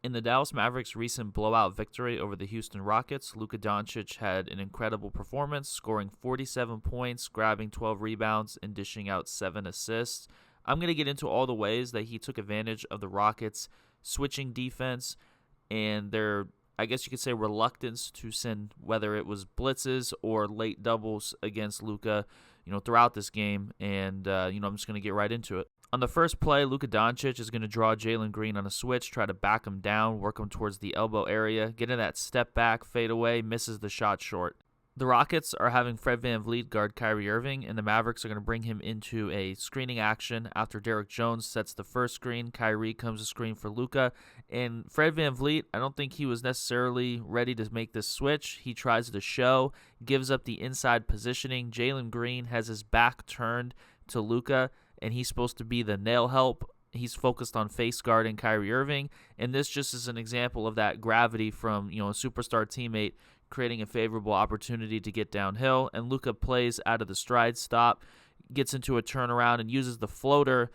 In the Dallas Mavericks' recent blowout victory over the Houston Rockets, Luka Doncic had an incredible performance, scoring 47 points, grabbing 12 rebounds, and dishing out 7 assists. I'm going to get into all the ways that he took advantage of the Rockets' switching defense and their, I guess you could say, reluctance to send, whether it was blitzes or late doubles against Luka, throughout this game. And, I'm just going to get right into it. On the first play, Luka Doncic is going to draw Jalen Green on a switch, try to back him down, work him towards the elbow area, get in that step back, fade away, misses the shot short. The Rockets are having Fred VanVleet guard Kyrie Irving, and the Mavericks are going to bring him into a screening action after Derrick Jones sets the first screen. Kyrie comes to screen for Luka, and Fred VanVleet, I don't think he was necessarily ready to make this switch. He tries to show, gives up the inside positioning. Jalen Green has his back turned to Luka, and he's supposed to be the nail help. He's focused on face guarding Kyrie Irving, and this just is an example of that gravity from a superstar teammate creating a favorable opportunity to get downhill. And Luka plays out of the stride stop, gets into a turnaround, and uses the floater,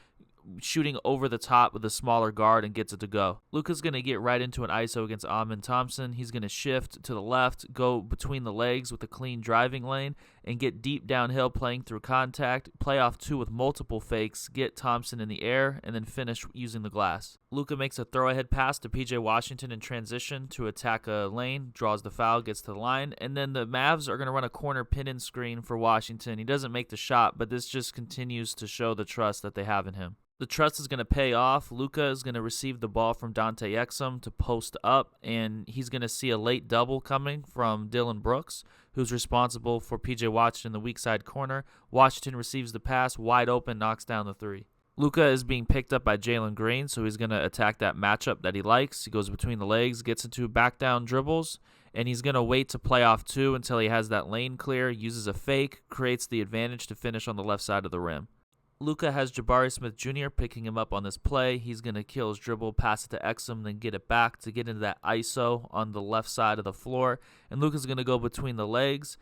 shooting over the top with a smaller guard and gets it to go. Luka's going to get right into an ISO against Amen Thompson. He's going to shift to the left, go between the legs with a clean driving lane, and get deep downhill playing through contact, play off 2 with multiple fakes, get Thompson in the air, and then finish using the glass. Luka makes a throw-ahead pass to P.J. Washington in transition to attack a lane, draws the foul, gets to the line, and then the Mavs are going to run a corner pin-in screen for Washington. He doesn't make the shot, but this just continues to show the trust that they have in him. The trust is going to pay off. Luka is going to receive the ball from Dante Exum to post up, and he's going to see a late double coming from Dillon Brooks, who's responsible for P.J. Washington in the weak side corner. Washington receives the pass, wide open, knocks down the 3. Luka is being picked up by Jalen Green, so he's going to attack that matchup that he likes. He goes between the legs, gets into back down dribbles, and he's going to wait to play off 2 until he has that lane clear, uses a fake, creates the advantage to finish on the left side of the rim. Luka has Jabari Smith Jr. picking him up on this play. He's going to kill his dribble, pass it to Exum, then get it back to get into that ISO on the left side of the floor. And Luka's going to go between the legs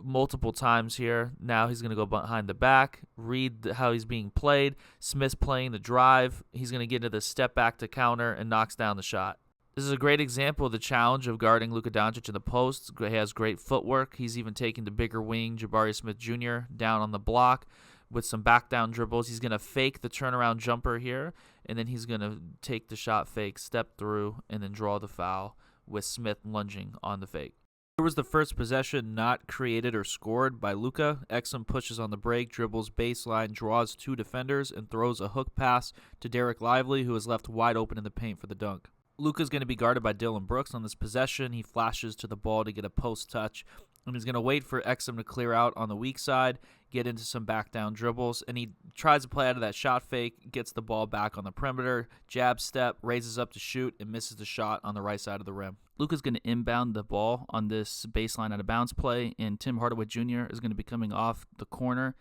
multiple times here. Now he's going to go behind the back, read how he's being played. Smith's playing the drive. He's going to get into the step back to counter and knocks down the shot. This is a great example of the challenge of guarding Luka Doncic in the post. He has great footwork. He's even taking the bigger wing, Jabari Smith Jr., down on the block with some back down dribbles. He's going to fake the turnaround jumper here, and then he's going to take the shot fake, step through, and then draw the foul with Smith lunging on the fake. Here was the first possession not created or scored by Luka. Exum pushes on the break, dribbles baseline, draws 2 defenders, and throws a hook pass to Derek Lively, who is left wide open in the paint for the dunk. Luka's going to be guarded by Dillon Brooks on this possession. He flashes to the ball to get a post touch, and he's going to wait for Exum to clear out on the weak side, get into some back down dribbles, and he tries to play out of that shot fake, gets the ball back on the perimeter, jab step, raises up to shoot, and misses the shot on the right side of the rim. Luka's going to inbound the ball on this baseline out of bounds play, and Tim Hardaway Jr. is going to be coming off the corner,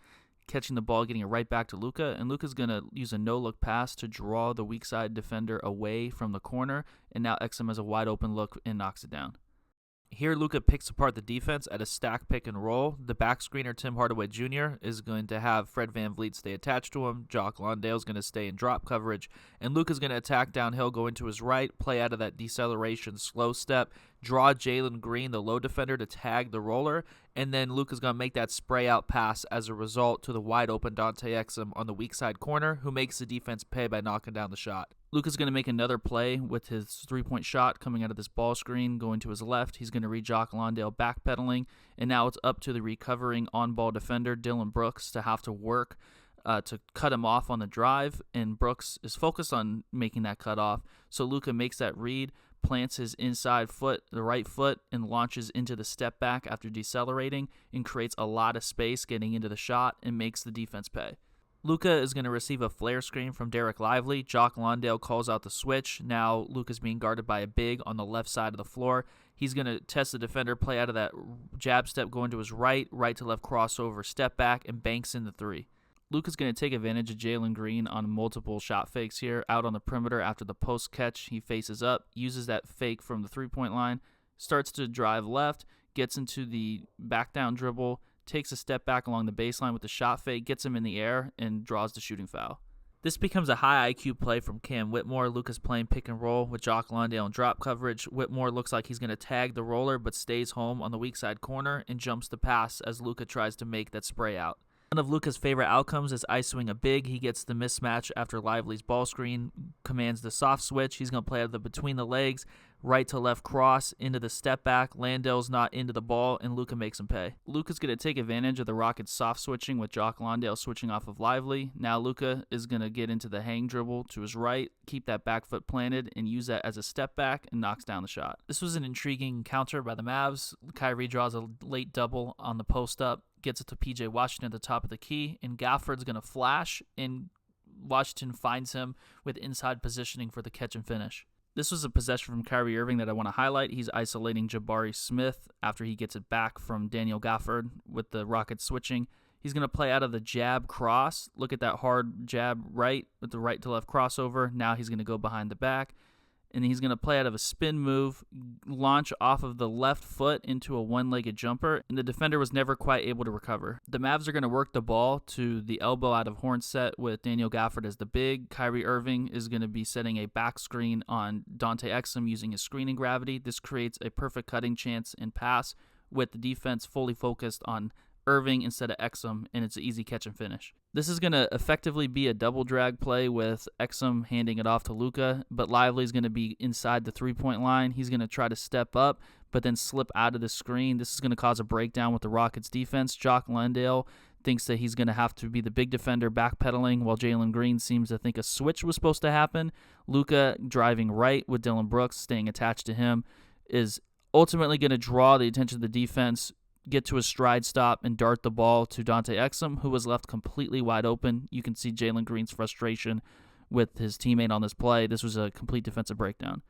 catching the ball, getting it right back to Luka, and Luka's going to use a no-look pass to draw the weak side defender away from the corner, and now Exum has a wide open look and knocks it down. Here, Luka picks apart the defense at a stack pick and roll. The back screener, Tim Hardaway Jr., is going to have Fred VanVleet stay attached to him. Jock Landale's going to stay in drop coverage. And Luka's going to attack downhill, going to his right, play out of that deceleration slow step, draw Jalen Green, the low defender, to tag the roller. And then Luka's going to make that spray out pass as a result to the wide open Dante Exum on the weak side corner, who makes the defense pay by knocking down the shot. Luka's going to make another play with his three-point shot coming out of this ball screen, going to his left. He's going to read Jock Landale backpedaling, and now it's up to the recovering on-ball defender, Dillon Brooks, to have to work to cut him off on the drive, and Brooks is focused on making that cut off. So Luka makes that read, plants his inside foot, the right foot, and launches into the step back after decelerating and creates a lot of space getting into the shot and makes the defense pay. Luka is going to receive a flare screen from Derek Lively. Jock Landale calls out the switch. Now Luka's being guarded by a big on the left side of the floor. He's going to test the defender, play out of that jab step, going to his right to left crossover, step back, and banks in the 3. Luka's going to take advantage of Jalen Green on multiple shot fakes here. Out on the perimeter after the post catch, he faces up, uses that fake from the three-point line, starts to drive left, gets into the back down dribble, takes a step back along the baseline with the shot fake, gets him in the air, and draws the shooting foul. This becomes a high IQ play from Cam Whitmore. Luka's playing pick and roll with Jock Landale in drop coverage. Whitmore looks like he's going to tag the roller but stays home on the weak side corner and jumps the pass as Luka tries to make that spray out. One of Luka's favorite outcomes is ISOing a big. He gets the mismatch after Lively's ball screen, commands the soft switch. He's going to play out of the between the legs, right to left cross, into the step back. Landale's not into the ball, and Luka makes him pay. Luka's going to take advantage of the Rockets' soft switching with Jock Landale switching off of Lively. Now Luka is going to get into the hang dribble to his right, keep that back foot planted, and use that as a step back and knocks down the shot. This was an intriguing counter by the Mavs. Kyrie draws a late double on the post-up, gets it to P.J. Washington at the top of the key, and Gafford's going to flash, and Washington finds him with inside positioning for the catch and finish. This was a possession from Kyrie Irving that I want to highlight. He's isolating Jabari Smith after he gets it back from Daniel Gafford with the Rockets switching. He's going to play out of the jab cross. Look at that hard jab right with the right to left crossover. Now he's going to go behind the back. And he's going to play out of a spin move, launch off of the left foot into a one-legged jumper, and the defender was never quite able to recover. The Mavs are going to work the ball to the elbow out of horn set with Daniel Gafford as the big. Kyrie Irving is going to be setting a back screen on Dante Exum using his screening gravity. This creates a perfect cutting chance and pass with the defense fully focused on Irving instead of Exum, and it's an easy catch and finish. This is going to effectively be a double drag play with Exum handing it off to Luka, but Lively's going to be inside the three-point line. He's going to try to step up, but then slip out of the screen. This is going to cause a breakdown with the Rockets' defense. Jock Landale thinks that he's going to have to be the big defender backpedaling, while Jalen Green seems to think a switch was supposed to happen. Luka driving right with Dylan Brooks staying attached to him is ultimately going to draw the attention of the defense, get to a stride stop, and dart the ball to Dante Exum, who was left completely wide open. You can see Jalen Green's frustration with his teammate on this play. This was a complete defensive breakdown.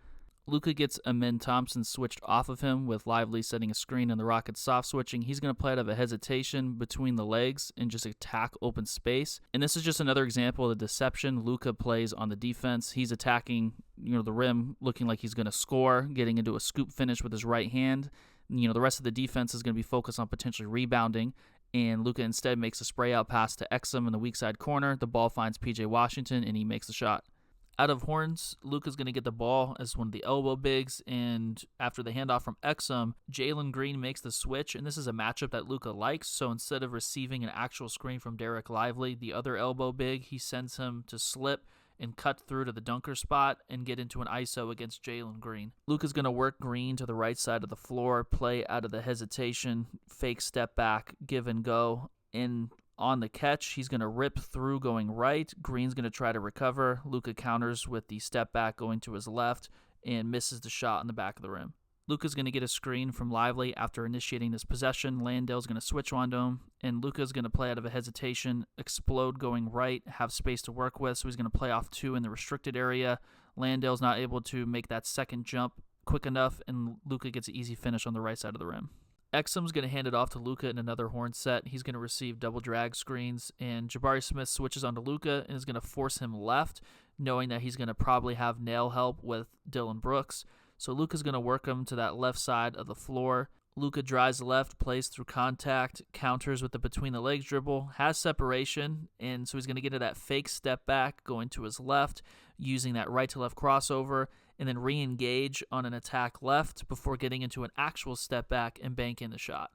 Luka gets Amen Thompson switched off of him with Lively setting a screen and the Rockets soft switching. He's going to play out of a hesitation between the legs and just attack open space. And this is just another example of the deception Luka plays on the defense. He's attacking, the rim, looking like he's going to score, getting into a scoop finish with his right hand. The rest of the defense is going to be focused on potentially rebounding, and Luka instead makes a spray-out pass to Exum in the weak side corner. The ball finds P.J. Washington, and he makes the shot. Out of horns, Luka's going to get the ball as one of the elbow bigs, and after the handoff from Exum, Jalen Green makes the switch, and this is a matchup that Luka likes, so instead of receiving an actual screen from Derek Lively, the other elbow big, he sends him to slip and cut through to the dunker spot and get into an ISO against Jalen Green. Luka's going to work Green to the right side of the floor, play out of the hesitation, fake step back, give and go. And on the catch, he's going to rip through going right. Green's going to try to recover. Luka counters with the step back going to his left and misses the shot in the back of the rim. Luka's going to get a screen from Lively after initiating this possession. Landale's going to switch onto him, and Luka's going to play out of a hesitation, explode going right, have space to work with, so he's going to play off two in the restricted area. Landale's not able to make that second jump quick enough, and Luka gets an easy finish on the right side of the rim. Exum's going to hand it off to Luka in another horn set. He's going to receive double drag screens, and Jabari Smith switches onto Luka and is going to force him left, knowing that he's going to probably have nail help with Dylan Brooks. So Luka's going to work him to that left side of the floor. Luka drives left, plays through contact, counters with the between the legs dribble, has separation, and so he's going to get to that fake step back, going to his left, using that right to left crossover, and then re-engage on an attack left before getting into an actual step back and bank in the shot.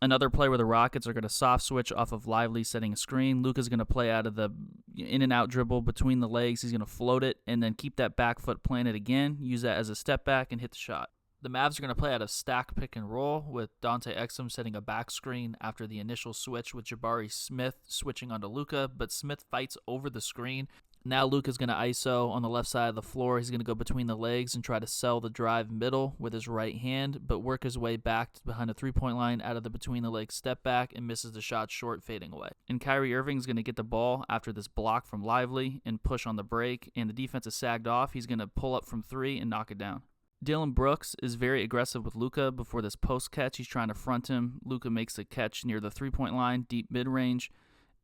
Another play where the Rockets are going to soft switch off of Lively setting a screen. Luka's going to play out of the in and out dribble between the legs. He's going to float it and then keep that back foot planted again, use that as a step back and hit the shot. The Mavs are going to play out of stack pick and roll with Dante Exum setting a back screen after the initial switch with Jabari Smith switching onto Luka, but Smith fights over the screen. Now Luka's going to ISO on the left side of the floor. He's going to go between the legs and try to sell the drive middle with his right hand, but work his way back behind the three-point line out of the between-the-legs step back and misses the shot short, fading away. And Kyrie Irving's going to get the ball after this block from Lively and push on the break, and the defense is sagged off. He's going to pull up from three and knock it down. Dylan Brooks is very aggressive with Luka before this post catch. He's trying to front him. Luka makes the catch near the three-point line, deep mid-range,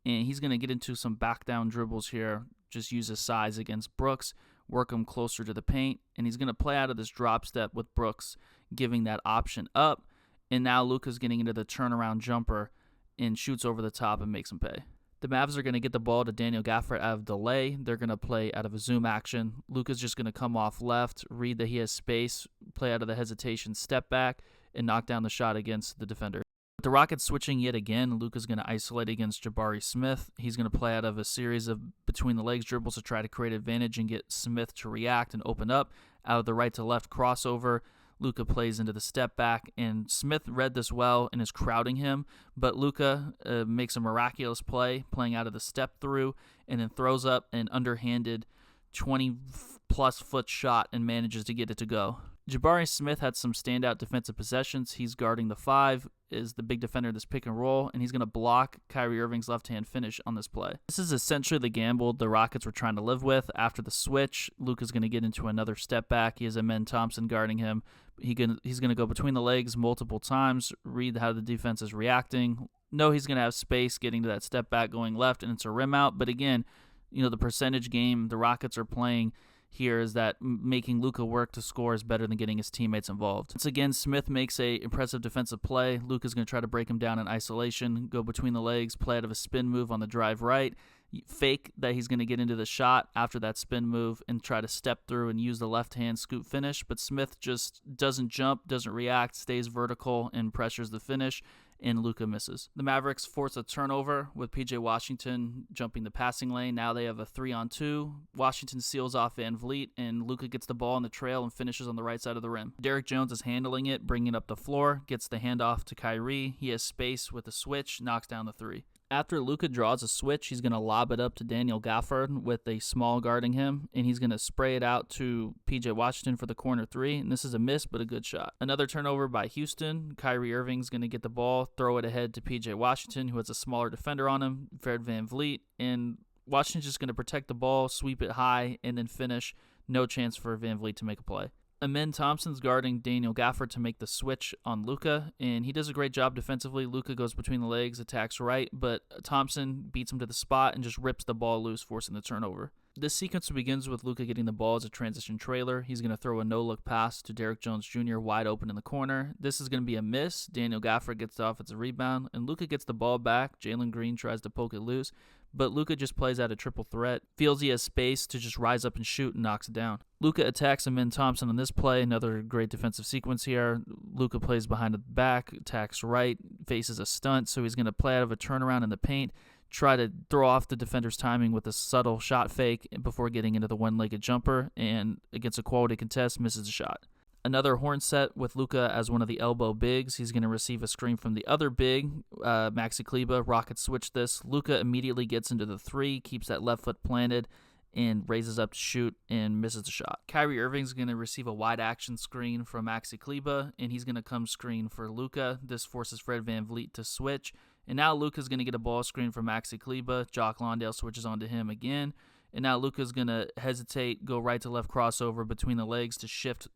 and he's going to get into some back-down dribbles here. Just use his size against Brooks, work him closer to the paint, and he's going to play out of this drop step with Brooks, giving that option up, and now Luka's getting into the turnaround jumper and shoots over the top and makes him pay. The Mavs are going to get the ball to Daniel Gafford out of delay. They're going to play out of a zoom action. Luka's just going to come off left, read that he has space, play out of the hesitation, step back, and knock down the shot against the defender. With the Rockets switching yet again, Luka's going to isolate against Jabari Smith. He's going to play out of a series of between-the-legs dribbles to try to create advantage and get Smith to react and open up. Out of the right-to-left crossover, Luka plays into the step back, and Smith read this well and is crowding him, but Luka makes a miraculous play, playing out of the step through, and then throws up an underhanded 20-plus foot shot and manages to get it to go. Jabari Smith had some standout defensive possessions. He's guarding the 5, is the big defender of this pick and roll, and he's going to block Kyrie Irving's left-hand finish on this play. This is essentially the gamble the Rockets were trying to live with. After the switch, Luka's going to get into another step back. He has Amen Thompson guarding him. He's going to go between the legs multiple times, read how the defense is reacting. No, he's going to have space getting to that step back going left, and it's a rim out. But again, the percentage game the Rockets are playing here is that making Luka work to score is better than getting his teammates involved. Once again, Smith makes a impressive defensive play. Luka's going to try to break him down in isolation, go between the legs, play out of a spin move on the drive right, fake that he's going to get into the shot after that spin move and try to step through and use the left-hand scoop finish, but Smith just doesn't jump, doesn't react, stays vertical, and pressures the finish, and Luka misses. The Mavericks force a turnover with P.J. Washington jumping the passing lane. Now they have a 3-on-2. Washington seals off Van Vliet, and Luka gets the ball on the trail and finishes on the right side of the rim. Derrick Jones is handling it, bringing it up the floor, gets the handoff to Kyrie. He has space with a switch, knocks down the 3. After Luka draws a switch, he's going to lob it up to Daniel Gafford with a small guarding him, and he's going to spray it out to P.J. Washington for the corner 3, and this is a miss, but a good shot. Another turnover by Houston. Kyrie Irving's going to get the ball, throw it ahead to P.J. Washington, who has a smaller defender on him, Fred VanVleet, and Washington's just going to protect the ball, sweep it high, and then finish. No chance for VanVleet to make a play. Amen Thompson's guarding Daniel Gafford to make the switch on Luka, and he does a great job defensively. Luka goes between the legs, attacks right, but Thompson beats him to the spot and just rips the ball loose, forcing the turnover. This sequence begins with Luka getting the ball as a transition trailer. He's going to throw a no-look pass to Derrick Jones Jr. wide open in the corner. This is going to be a miss. Daniel Gafford gets the offensive rebound, and Luka gets the ball back. Jalen Green tries to poke it loose, but Luka just plays out a triple threat, feels he has space to just rise up and shoot, and knocks it down. Luka attacks Amen Thompson on this play, another great defensive sequence here. Luka plays behind the back, attacks right, faces a stunt, so he's going to play out of a turnaround in the paint, try to throw off the defender's timing with a subtle shot fake before getting into the one-legged jumper, and against a quality contest, misses the shot. Another horn set with Luka as one of the elbow bigs. He's going to receive a screen from the other big, Maxi Kleber. Rockets switch this. Luka immediately gets into the 3, keeps that left foot planted, and raises up to shoot and misses the shot. Kyrie Irving's going to receive a wide action screen from Maxi Kleber, and he's going to come screen for Luka. This forces Fred VanVleet to switch, and now Luka's going to get a ball screen from Maxi Kleber. Jock Lawndale switches onto him again, and now Luka's going to hesitate, go right to left crossover between the legs to shift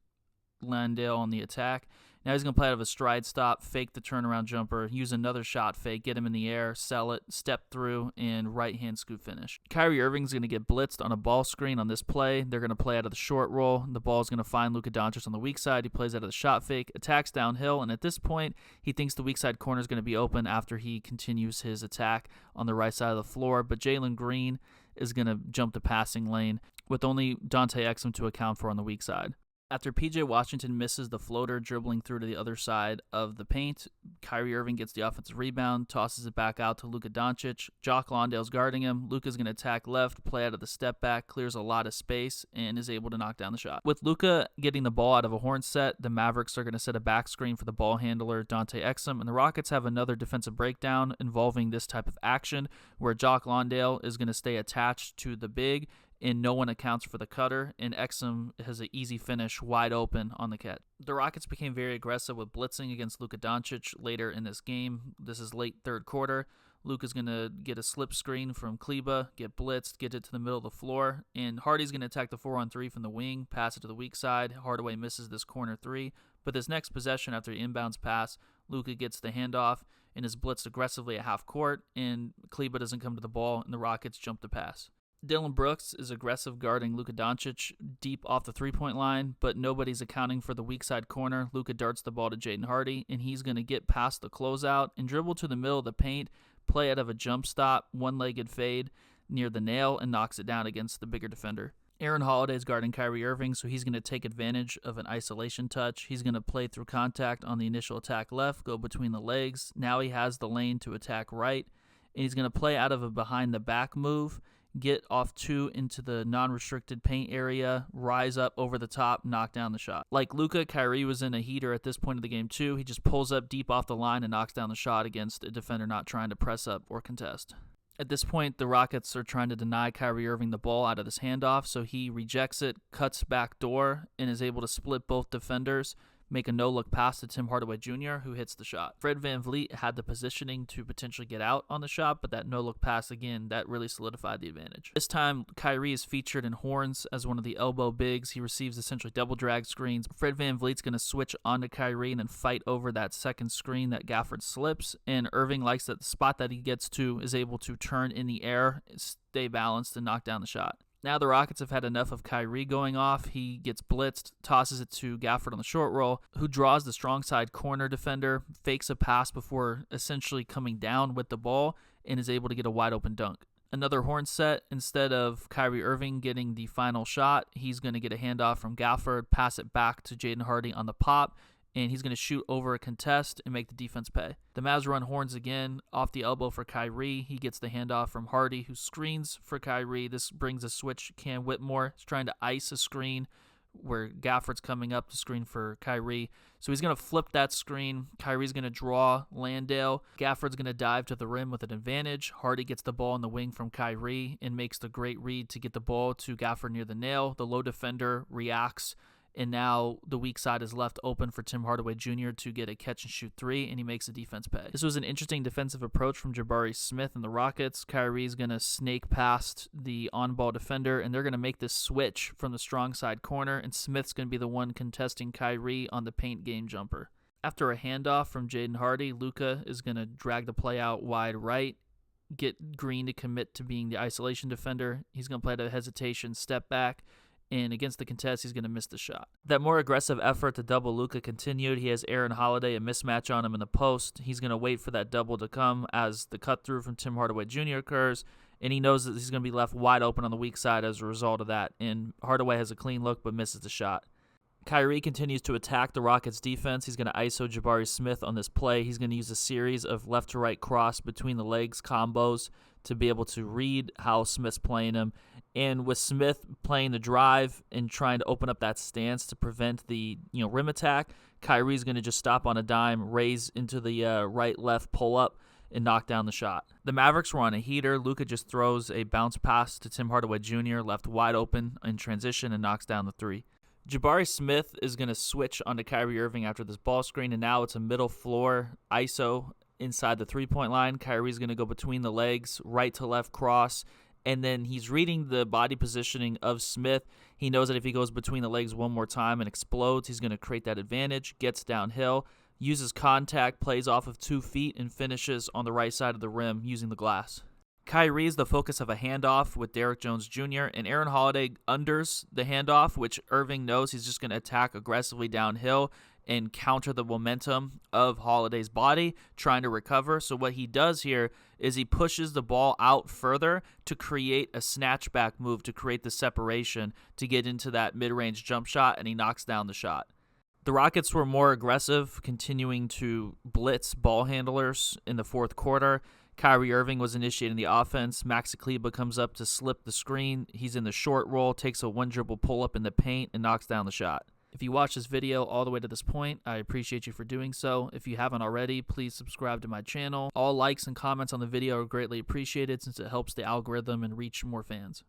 Landale on the attack. Now he's going to play out of a stride stop, fake the turnaround jumper, use another shot fake, get him in the air, sell it, step through, and right-hand scoop finish. Kyrie Irving's going to get blitzed on a ball screen on this play. They're going to play out of the short roll. The ball's going to find Luka Doncic on the weak side. He plays out of the shot fake, attacks downhill, and at this point, he thinks the weak side corner is going to be open after he continues his attack on the right side of the floor. But Jalen Green is going to jump the passing lane with only Dante Exum to account for on the weak side. After P.J. Washington misses the floater dribbling through to the other side of the paint, Kyrie Irving gets the offensive rebound, tosses it back out to Luka Doncic. Jock Lawndale's guarding him. Luka's going to attack left, play out of the step back, clears a lot of space, and is able to knock down the shot. With Luka getting the ball out of a horn set, the Mavericks are going to set a back screen for the ball handler, Dante Exum, and the Rockets have another defensive breakdown involving this type of action where Jock Lawndale is going to stay attached to the big, and no one accounts for the cutter, and Exum has an easy finish wide open on the catch. The Rockets became very aggressive with blitzing against Luka Doncic later in this game. This is late third quarter. Luka's going to get a slip screen from Kleber, get blitzed, get it to the middle of the floor, and Hardy's going to attack the 4-on-3 from the wing, pass it to the weak side. Hardaway misses this corner 3, but this next possession after the inbounds pass, Luka gets the handoff and is blitzed aggressively at half court, and Kleber doesn't come to the ball, and the Rockets jump the pass. Dillon Brooks is aggressive guarding Luka Doncic deep off the three-point line, but nobody's accounting for the weak side corner. Luka darts the ball to Jaden Hardy, and he's going to get past the closeout and dribble to the middle of the paint, play out of a jump stop, one-legged fade near the nail, and knocks it down against the bigger defender. Aaron Holiday is guarding Kyrie Irving, so he's going to take advantage of an isolation touch. He's going to play through contact on the initial attack left, go between the legs. Now he has the lane to attack right, and he's going to play out of a behind-the-back move, get off two into the non-restricted paint area, rise up over the top, knock down the shot. Like Luka, Kyrie was in a heater at this point of the game too. He just pulls up deep off the line and knocks down the shot against a defender not trying to press up or contest. At this point, the Rockets are trying to deny Kyrie Irving the ball out of this handoff, so he rejects it, cuts back door, and is able to split both defenders, make a no-look pass to Tim Hardaway Jr., who hits the shot. Fred VanVleet had the positioning to potentially get out on the shot, but that no-look pass, again, that really solidified the advantage. This time, Kyrie is featured in horns as one of the elbow bigs. He receives essentially double drag screens. Fred VanVleet's going to switch onto Kyrie and then fight over that second screen that Gafford slips, and Irving likes that the spot that he gets to is able to turn in the air, stay balanced, and knock down the shot. Now the Rockets have had enough of Kyrie going off. He gets blitzed, tosses it to Gafford on the short roll, who draws the strong side corner defender, fakes a pass before essentially coming down with the ball, and is able to get a wide open dunk. Another horn set. Instead of Kyrie Irving getting the final shot, he's going to get a handoff from Gafford, pass it back to Jaden Hardy on the pop, and he's going to shoot over a contest and make the defense pay. The Mavs run horns again, off the elbow for Kyrie. He gets the handoff from Hardy, who screens for Kyrie. This brings a switch. Cam Whitmore is trying to ice a screen where Gafford's coming up to screen for Kyrie. So he's going to flip that screen. Kyrie's going to draw Landale. Gafford's going to dive to the rim with an advantage. Hardy gets the ball in the wing from Kyrie and makes the great read to get the ball to Gafford near the nail. The low defender reacts, and now the weak side is left open for Tim Hardaway Jr. to get a catch-and-shoot three, and he makes the defense pay. This was an interesting defensive approach from Jabari Smith and the Rockets. Kyrie's going to snake past the on-ball defender, and they're going to make this switch from the strong side corner, and Smith's going to be the one contesting Kyrie on the paint game jumper. After a handoff from Jaden Hardy, Luka is going to drag the play out wide right, get Green to commit to being the isolation defender. He's going to play to hesitation, step back, and against the contest, he's going to miss the shot. That more aggressive effort to double Luka continued. He has Aaron Holiday, a mismatch on him in the post. He's going to wait for that double to come as the cut-through from Tim Hardaway Jr. occurs, and he knows that he's going to be left wide open on the weak side as a result of that, and Hardaway has a clean look but misses the shot. Kyrie continues to attack the Rockets' defense. He's going to ISO Jabari Smith on this play. He's going to use a series of left-to-right cross between the legs combos to be able to read how Smith's playing him. And with Smith playing the drive and trying to open up that stance to prevent the rim attack, Kyrie's going to just stop on a dime, raise into the right-left pull-up, and knock down the shot. The Mavericks were on a heater. Luka just throws a bounce pass to Tim Hardaway Jr., left wide open in transition, and knocks down the three. Jabari Smith is going to switch onto Kyrie Irving after this ball screen, and now it's a middle floor ISO inside the three-point line. Kyrie's going to go between the legs, right to left cross, and then he's reading the body positioning of Smith. He knows that if he goes between the legs one more time and explodes, he's going to create that advantage, gets downhill, uses contact, plays off of 2 feet, and finishes on the right side of the rim using the glass. Kyrie is the focus of a handoff with Derrick Jones Jr., and Aaron Holiday unders the handoff, which Irving knows he's just going to attack aggressively downhill and counter the momentum of Holiday's body, trying to recover. So what he does here is he pushes the ball out further to create a snatchback move, to create the separation, to get into that mid-range jump shot, and he knocks down the shot. The Rockets were more aggressive, continuing to blitz ball handlers in the fourth quarter. Kyrie Irving was initiating the offense. Maxi Kleber comes up to slip the screen. He's in the short roll, takes a one-dribble pull-up in the paint, and knocks down the shot. If you watch this video all the way to this point, I appreciate you for doing so. If you haven't already, please subscribe to my channel. All likes and comments on the video are greatly appreciated since it helps the algorithm and reach more fans.